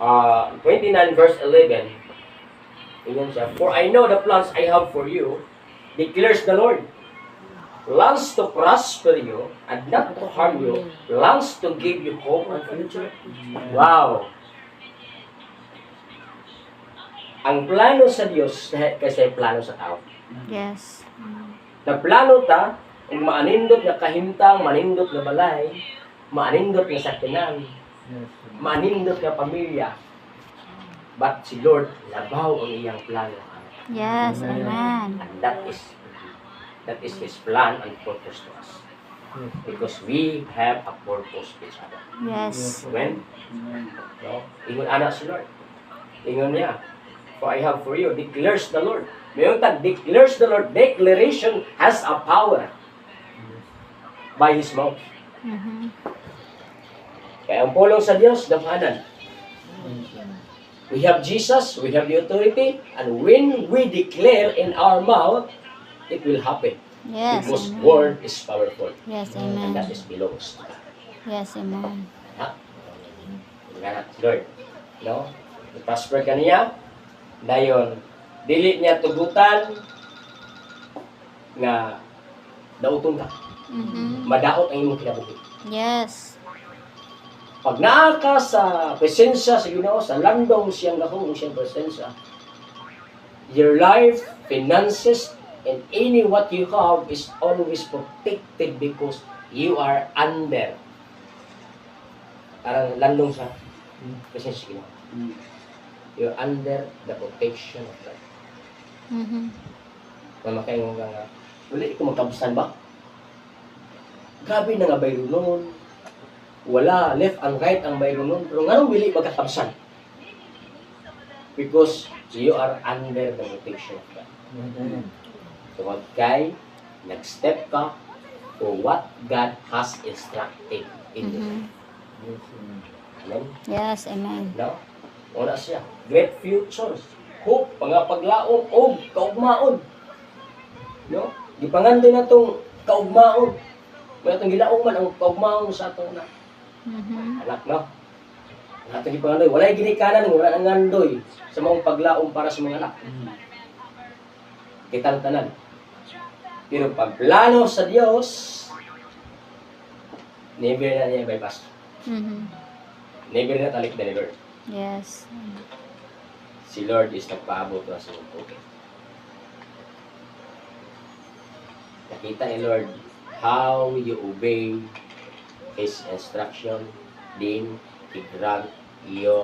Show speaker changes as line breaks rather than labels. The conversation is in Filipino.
29 verse 11. Tingnan siya. For I know the plans I have for you, declares the Lord. Plans to prosper you and not to harm you. Plans to give you hope and future. Wow! Ang plano sa Diyos kasi plano sa tao.
Yes.
Na plano ta, kung maanindot na kahimtang, maanindot na balay, maanindot na sakinan, maanindot na pamilya. But si Lord, labaw ang iyang plano.
Yes. Amen.
And that is His plan and purpose to us. Because we have a purpose to each other.
Yes.
Amen? No? Ingon anak si Lord. Ingon niya, for I have for you, declares the Lord. Mayroon tag, declares the Lord. Declaration has a power by His mouth. Kaya ang pulong sa Diyos, dapanan. We have Jesus, we have the authority, and when we declare in our mouth, it will happen.
Yes.
Because
Amen.
word is powerful.
Yes.
And that
Amen.
is belongs to God.
Yes. Amen.
Ha? Nga, Lord. No? I-prosper ka niya. Dayon, dili niya tugutan nga daoton ka. Madaot ang imong kinabuhi.
Yes.
Pag naa ka sa presensya sa Ginoo, sa landong siyang gahong siyang presensya, your life, finances, and any what you have is always protected because you are under. Parang landong sa presensya sa Ginoo. You're under the protection of God. Mamakaingon ka nga, wala ko magkabusan ba? Grabe na nga bayro noon. Wala, left and right ang bayro noon. Pero nga nung wili magkakabusan? Because you are under the protection of God. So wag kay, nag-step ka for what God has instructed in you. Amen?
Yes. Amen.
No? Wala siya. Great futures. Hope, pangapaglaong, og, kaugmaon. No? Gipangando na itong kaugmaon. May itong gilaong man ang kaugmaon sa itong anak, no? Ang itong gipangandoy. Wala'y ginikanan, wala nang ngandoy sa mga paglaong para sa mga anak. Kitang tanan. Pero pag plano sa Diyos, never na niya bypass. Never na talik na ni Lord.
Yes.
Si Lord is nagpaabot na sa mga. Nakita ni Lord how you obey His instruction, then He grant you